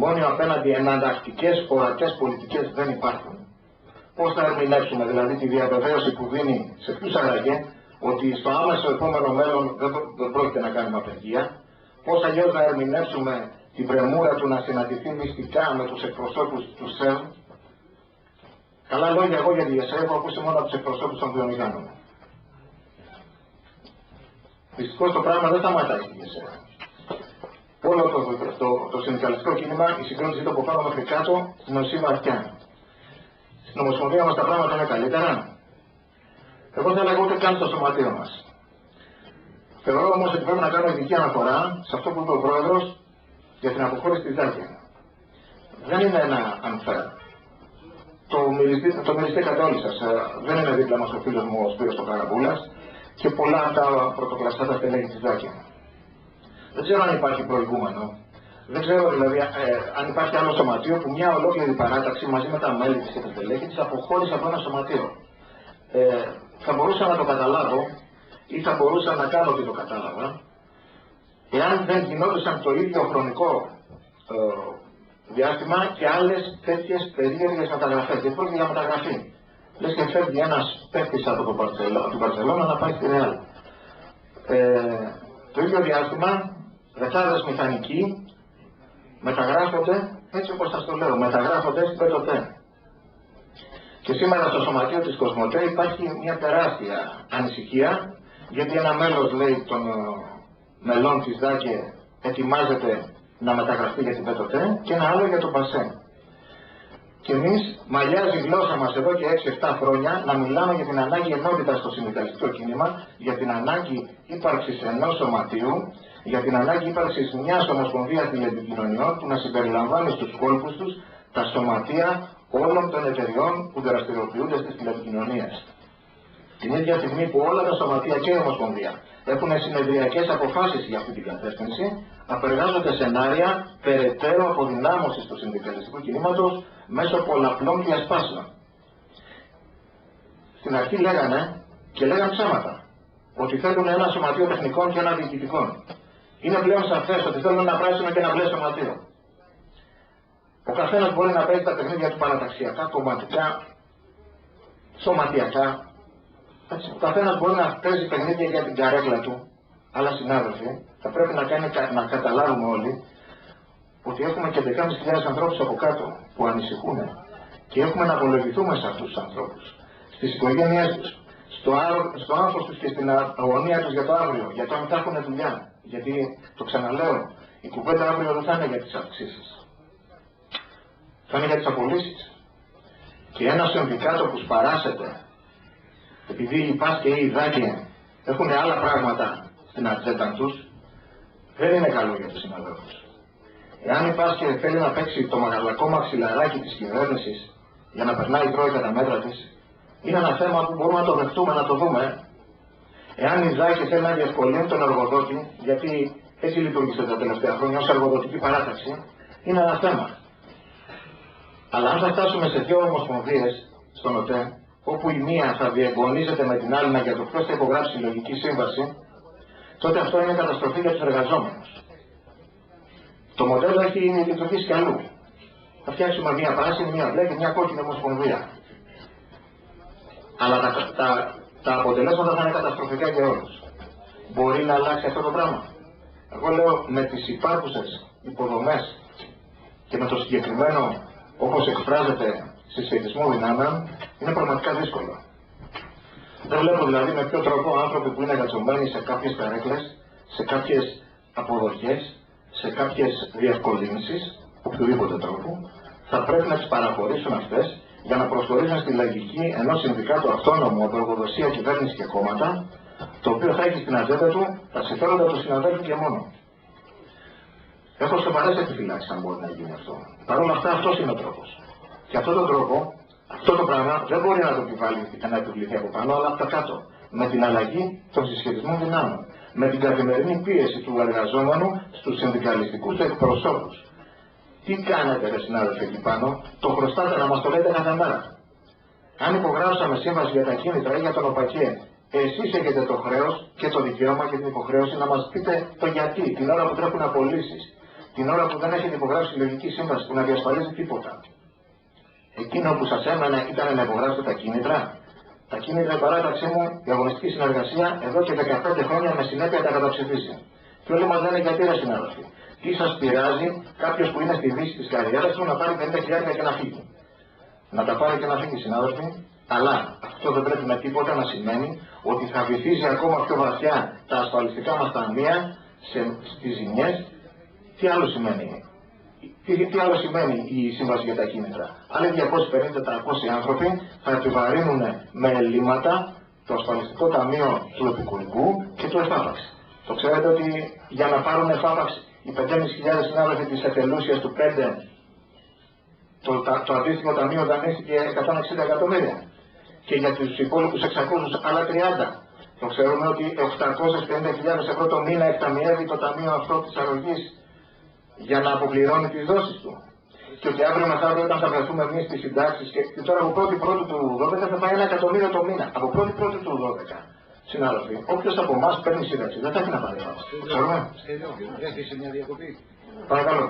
μνημόνιο απέναντι εναλλακτικές ορατές πολιτικές δεν υπάρχουν. Πώς θα ερμηνεύσουμε δηλαδή τη διαβεβαίωση που δίνει σε ποιους άραγε ότι στο άμεσο επόμενο μέλλον δεν πρόκειται να κάνουμε απεργία? Πώς αλλιώς να ερμηνεύσουμε την πρεμούρα του να συναντηθεί μυστικά με τους εκπροσώπους του ΣΕΒ? Καλά λόγια εγώ για τη ΕΣΕΒ έχω ακούσει μόνο από τους εκπροσώπους των βιομηχάνων. Δυστυχώς το πράγμα δεν σταματάει στη ΕΣΕΒ. Όλο το συνδικαλιστικό κίνημα, η συγκρότηση το από πάνω μέχρι κάτω, στην οσή βαθιά. Στην Ομοσπονδία μας τα πράγματα είναι καλύτερα. Εγώ δεν λέγω ούτε καν στο σωματείο μας. Θεωρώ όμως ότι πρέπει να κάνω ειδική αναφορά σε αυτό που είπε ο Πρόεδρος για την αποχώρηση της ΔΑΚΕ. Δεν είναι ένα unfair. Το μυριστήκατε όλοι σας. Δεν είναι δίπλα μας ο φίλος μου ο Σπύρος ο Καραμπούλας και πολλά από τα πρωτοκλασσάτα στελέχη της ΔΑΚΕ. Δεν ξέρω αν υπάρχει προηγούμενο. Δεν ξέρω δηλαδή αν υπάρχει άλλο σωματείο που μια ολόκληρη παράταξη μαζί με τα μέλη της και τα στελέχη της αποχώρησε από ένα σωματείο. Θα μπορούσα να το καταλάβω ή θα μπορούσα να κάνω ότι το κατάλαβα εάν δεν γινόντουσαν το ίδιο χρονικό διάστημα και άλλες τέτοιες περίεργες μεταγραφές. Γιατί πρόκειται για μεταγραφή. Λες και φεύγει ένας παίκτης από την Μπαρσελόνα να πάει στη Ρεάλ. Το ίδιο διάστημα δεκάδες μηχανικοί μεταγράφονται, έτσι όπως σας το λέω, μεταγράφονται στην ΠΕΤΟΤΕ. Και σήμερα στο σωματείο της Κοσμοτέ υπάρχει μια τεράστια ανησυχία, γιατί ένα μέλος, λέει, των μελών της ΔΑΚΕ ετοιμάζεται να μεταγραφεί για την ΠΕΤΟΤΕ και ένα άλλο για τον ΠΑΣΕ. Και εμείς μαλλιάζει η γλώσσα μας εδώ και 6-7 χρόνια να μιλάμε για την ανάγκη ενότητας στο συνδικαλιστικό κίνημα, για την ανάγκη ύπαρξης ενός σωματείου, για την ανάγκη ύπαρξης μιας ομοσπονδίας τηλεπικοινωνιών που να συμπεριλαμβάνει στους κόλπους τους τα σωματεία όλων των εταιριών που δραστηριοποιούνται στις τηλεπικοινωνίες. Την ίδια στιγμή που όλα τα σωματεία και η Ομοσπονδία έχουν συνεδριακές αποφάσεις για αυτή την κατεύθυνση, απεργάζονται σενάρια περαιτέρω αποδυνάμωσης του συνδικαλιστικού κινήματος μέσω πολλαπλών διασπάσεων. Στην αρχή λέγανε και λέγαν ψέματα ότι θέλουν ένα σωματείο τεχνικών και ένα διοικητικών. Είναι πλέον σαφές ότι θέλουν ένα πράσινο και ένα μπλε σωματείο. Ο καθένας μπορεί να παίζει τα παιχνίδια του παραταξιακά, κομματικά, σωματιακά. Ο καθένας μπορεί να παίζει παιχνίδια για την καρέκλα του. Αλλά συνάδελφοι, θα πρέπει να καταλάβουμε όλοι ότι έχουμε και 10.500 ανθρώπους από κάτω που ανησυχούν και έχουμε να απολογηθούμε σε αυτούς τους ανθρώπους, στις οικογένειές τους, στο άγχος τους και στην αγωνία τους για το αύριο, για το αν θα έχουν δουλειά. Γιατί, το ξαναλέω, η κουβέντα αύριο δεν θα είναι για τις αυξήσεις. Θα είναι για τις απολύσεις. Και ένα συνδικάτο που σπαράσεται, επειδή η ΠΑΣ και η ΔΑΚΕ έχουν άλλα πράγματα στην ατζέντα τους, δεν είναι καλό για τους συναδέλφους. Εάν η ΠΑΣ και θέλει να παίξει το μαγαλακό μαξιλαράκι της κυβέρνησης για να περνάει η Τρόικα τα μέτρα της, είναι ένα θέμα που μπορούμε να το δεχτούμε, να το δούμε. Εάν η ΔΑΚΕ θέλει να διευκολύνει τον εργοδότη, γιατί έτσι λειτουργήσε τα τελευταία χρόνια ως εργοδοτική παράταξη, είναι ένα θέμα. Αλλά αν θα φτάσουμε σε δύο ομοσπονδίες στον ΟΤΕ, όπου η μία θα διεγκονίζεται με την άλλη για το ποιος θα υπογράψει συλλογική σύμβαση, τότε αυτό είναι καταστροφή για τους εργαζόμενους. Το μοντέλο έχει λειτουργήσει κι αλλού. Θα φτιάξουμε μία πράσινη, μία μπλε και μία κόκκινη ομοσπονδία. Αλλά τα αποτελέσματα θα είναι καταστροφικά για όλους. Μπορεί να αλλάξει αυτό το πράγμα? Εγώ λέω με τις υπάρχουσες υποδομές και με το συγκεκριμένο όπως εκφράζεται συσχετισμό δυνάμεων, είναι πραγματικά δύσκολο. Δεν βλέπω δηλαδή με ποιο τρόπο άνθρωποι που είναι γατσωμένοι σε κάποιες καρέκλες, σε κάποιες αποδοχές, σε κάποιες διευκολύνσεις, οποιοδήποτε τρόπο, θα πρέπει να τις παραχωρήσουν αυτές για να προσχωρήσουν στη λογική ενός συνδικάτου αυτόνομου από εργοδοσία, κυβέρνηση και κόμματα, το οποίο θα έχει στην ατζέντα του τα συμφέροντα του συναδέλφου και μόνο. Έχω σοβαρές επιφυλάξεις αν μπορεί να γίνει αυτό. Παρ' όλα αυτά, αυτός είναι ο τρόπος. Και αυτόν τον τρόπο, αυτό το πράγμα δεν μπορεί να το επιβληθεί από πάνω, αλλά από τα κάτω. Με την αλλαγή των συσχετισμών δυνάμεων. Με την καθημερινή πίεση του εργαζόμενου στους συνδικαλιστικούς εκπροσώπους. Τι κάνετε, ρε συνάδελφοι, εκεί πάνω, το χρωστάτε να μας το λέτε κάθε μέρα. Αν υπογράψαμε σύμβαση για τα κίνητρα ή για τον ΟΠΑΚΕ, εσείς έχετε το χρέος και το δικαίωμα και την υποχρέωση να μας πείτε το γιατί, την ώρα που τρέχουν απολύσεις. την ώρα που δεν έχετε υπογράψει συλλογική σύμβαση που να διασφαλίζει τίποτα. Εκείνο που σας έμενε ήταν να υπογράψετε τα κίνητρα. Τα κίνητρα, η παράταξή μου, η αγωνιστική συνεργασία, εδώ και 15 χρόνια με συνέπεια τα καταψηφίσει. Και όλοι μας λένε γιατί, ρε συνάδελφοι, τι σας πειράζει κάποιος που είναι στη δύση της καριέρας του να πάρει 50.000 και να φύγει. Να τα πάρει και να φύγει, συνάδελφοι, αλλά αυτό δεν πρέπει με τίποτα να σημαίνει ότι θα βυθίζει ακόμα πιο βαθιά τα ασφαλιστικά μας ταμεία στις ζημιές. Τι άλλο σημαίνει? Τι άλλο σημαίνει η σύμβαση για τα κίνητρα? Άλλοι 250-300 άνθρωποι θα επιβαρύνουν με ελλείμματα το ασφαλιστικό ταμείο του επικουρικού και του εφάπαξ. Το ξέρετε ότι για να πάρουν εφάπαξ οι 5.500 συνάδελφοι της εθελούσιας του 5, το αντίστοιχο ταμείο δανείστηκε 160 εκατομμύρια. Και για τους υπόλοιπους 600 άλλα 30. Το ξέρουμε ότι 850.000 ευρώ το μήνα εκταμιεύει το ταμείο αυτό της αρρωγής για να αποπληρώνει τις δόσεις του. Και ότι αύριο μεθαύριο όταν θα βρεθούμε εμείς στις συντάξεις και τώρα από 1η Πρώτου του 12 θα πάει 1 εκατομμύριο το μήνα. Από 1η Πρώτου του 12. Συνάδελφοι, όποιος από εμάς παίρνει σύνταξη δεν θα έχει να πάρει βάση. Ξέρουμε. Έχεις μια διακοπή. Παρακαλώ.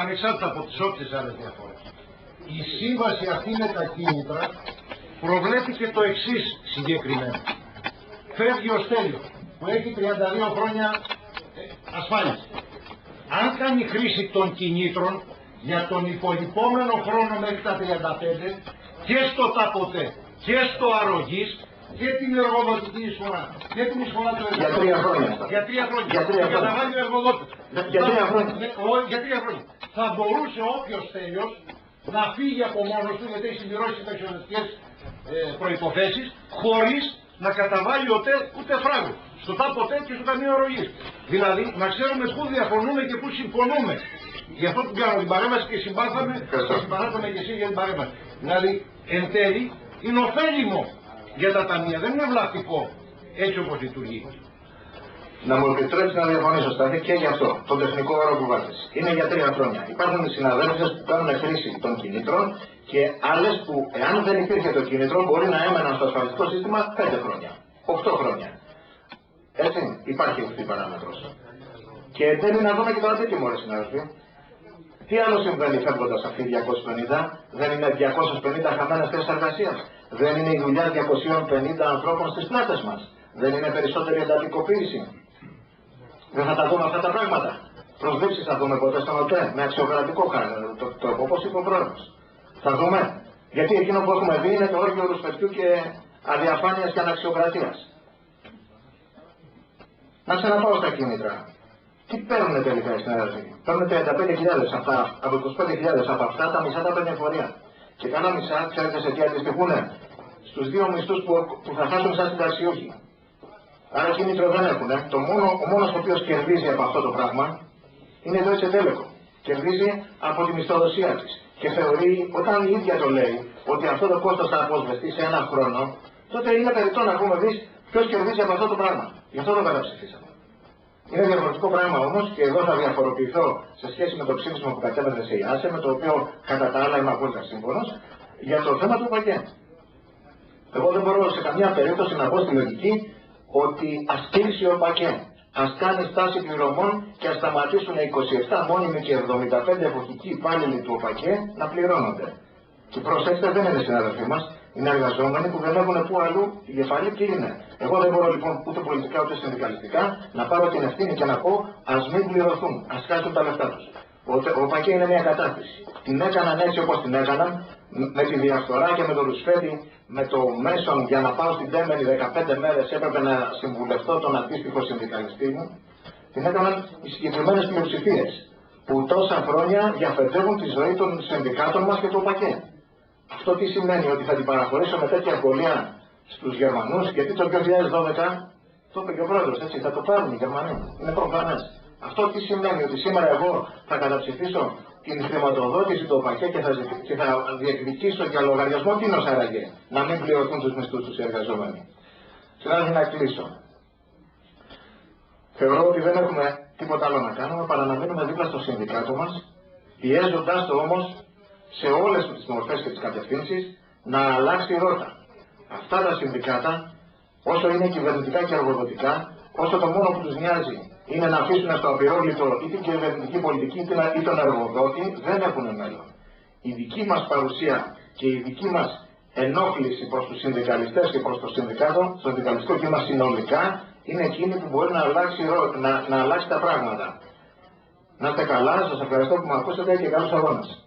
Ανεξάρτητα από τις όποιες άλλες διαφορές. Η σύμβαση αυτή με τα κίνητρα προβλέπει και το εξής συγκεκριμένα. Φεύγει ο Στέλιος που έχει 32 χρόνια ασφάλιση. Αν κάνει χρήση των κινήτρων για τον υπολοιπόμενο χρόνο μέχρι τα 35 και στο ταποτέ και στο αρρωγής και την εργοδοτική εισφορά και την εισφορά του εργοδότη. Για 3 χρόνια. Για 3 χρόνια. Θα καταβάλει ο εργοδότης. Για 3 χρόνια. Για 3 χρόνια. Θα μπορούσε όποιος Στέλιος να φύγει από μόνος του γιατί έχει συμπληρώσει τις αξιολογικές προϋποθέσεις χωρίς να καταβάλει ούτε φράγκο στο τάποτέ και στο ταμείο αρρωγής. Δηλαδή να ξέρουμε πού διαφωνούμε και πού συμφωνούμε. Γι' αυτό που κάνω την παρέμβαση και συμπάθαμε και εσύ για την παρέμβαση. Δηλαδή εν τέλει είναι ωφέλιμο για τα ταμεία, δεν είναι βλαπτικό έτσι όπως λειτουργεί. Να μου επιτρέψει να διαφωνήσω, Στάθη, και γι' αυτό, τον τεχνικό όρο που βάζεις. Είναι για 3 χρόνια. Υπάρχουν συναδέλφοι που κάνουν χρήση των κινήτρων και άλλες που, εάν δεν υπήρχε το κίνητρο, μπορεί να έμεναν στο ασφαλιστικό σύστημα 5 χρόνια, 8 χρόνια. Έτσι, υπάρχει αυτή η παράμετρος. Και πρέπει να δούμε και το αντίτιμο, ρε συνάδελφοι. Τι άλλο συμβαίνει φεύγοντας αυτοί οι 250, δεν είναι 250 χαμένες θέσεις εργασίας, δεν είναι η δουλειά 250 ανθρώπων στις πλάτες μας, δεν είναι περισσότερη εντατικοποίηση. Δεν θα τα δούμε αυτά τα πράγματα. Προσδείξεις θα δούμε ποτέ στον ΟΤΕ με αξιοκρατικό τρόπο, όπως είπε ο πρόεδρος. Θα δούμε. Γιατί εκείνο που έχουμε δει είναι το όργιο ρουσφετιού και αδιαφάνειας και αναξιοκρατίας. Να ξαναπάω στα κίνητρα. Τι παίρνουν τελικά οι συνάδελφοι? Παίρνουν 35.000 από 25.000 από αυτά τα μισά τα παίρνει εφορία. Και κάνα μισά, ξέρετε σε τι αντιστοιχούν? Στους 2 μισθούς που θα χάσουν σαν συνταξιούχοι. Άρα κίνητρο δεν έχουν. Ο μόνος ο οποίος κερδίζει από αυτό το πράγμα είναι η Deutsche Telekom. Κερδίζει από τη μισθοδοσία της. Και θεωρεί, όταν η ίδια το λέει, ότι αυτό το κόστος θα αποσβεστεί σε 1 χρόνο, τότε είναι περιττό να πούμε δεις ποιος κερδίζει από αυτό το πράγμα. Γι' αυτό το καταψηφίσαμε. Είναι διαφορετικό πράγμα όμως και εδώ θα διαφοροποιηθώ σε σχέση με το ψήφισμα που κατέβασε σε ΙΑΣΕ, με το οποίο κατά τα άλλα είμαι απόλυτα σύμφωνος, για το θέμα του ΠΑΚΕ. Εγώ δεν μπορώ σε καμία περίπτωση να πω στη λογική ότι ας κλείσει ο ΠΑΚΕ, ας κάνει στάση πληρωμών και ας σταματήσουν 27 μόνιμοι και 75 εποχικοί υπάλληλοι του ΟΠΑΚΕ να πληρώνονται. Και προσέξτε, δεν είναι συνάδελφοί μας, είναι εργαζόμενοι που δεν έχουν πού αλλού η κεφαλή και είναι. Εγώ δεν μπορώ λοιπόν ούτε πολιτικά ούτε συνδικαλιστικά να πάρω την ευθύνη και να πω ας μην πληρωθούν, ας χάσουν τα λεφτά τους. Ο ΠΑΚΕ είναι μια κατάσταση. Την έκαναν έτσι όπως την έκαναν, με τη διαφθορά και με το ρουσφέτη, με το μέσον για να πάω στην Τέμενη 15 μέρες έπρεπε να συμβουλευτώ τον αντίστοιχο συνδικαλιστή μου. Την έκαναν οι συγκεκριμένες πλειοψηφίες που τόσα χρόνια διαφετεύουν τη ζωή των συνδικάτων μας και του ΠΑΚΕ. Αυτό τι σημαίνει? Ότι θα την παραχωρήσω με τέτοια ευκολία στους Γερμανούς, γιατί το 2012 το είπε και ο πρόεδρος, έτσι, θα το πάρουν οι Γερμανοί. Είναι προφανές. Αυτό τι σημαίνει? Ότι σήμερα εγώ θα καταψηφίσω την χρηματοδότηση του ΟΠΑΚΕ και θα διεκδικήσω για λογαριασμό κοινός άραγε να μην πληρωθούν τους μισθούς τους οι εργαζόμενοι. Συνάδελφοι, να κλείσω. Θεωρώ ότι δεν έχουμε τίποτα άλλο να κάνουμε παρά να μείνουμε δίπλα στο συνδικάτο μας, πιέζοντας το όμως σε όλες τις μορφές και τις κατευθύνσεις να αλλάξει η ρότα. Αυτά τα συνδικάτα, όσο είναι κυβερνητικά και εργοδοτικά, όσο το μόνο που τους νοιάζει είναι να αφήσουν στο απειρόβλητο ή την κυβερνητική πολιτική ή τον εργοδότη, δεν έχουν μέλλον. Η δική μας παρουσία και η δική μας ενόχληση προς τους συνδικαλιστές και προς το συνδικαλιστικό κύμα συνολικά είναι εκείνη που μπορεί να αλλάξει τα πράγματα. Να είστε καλά, σας ευχαριστώ που με ακούσατε και καλούς αγώνες.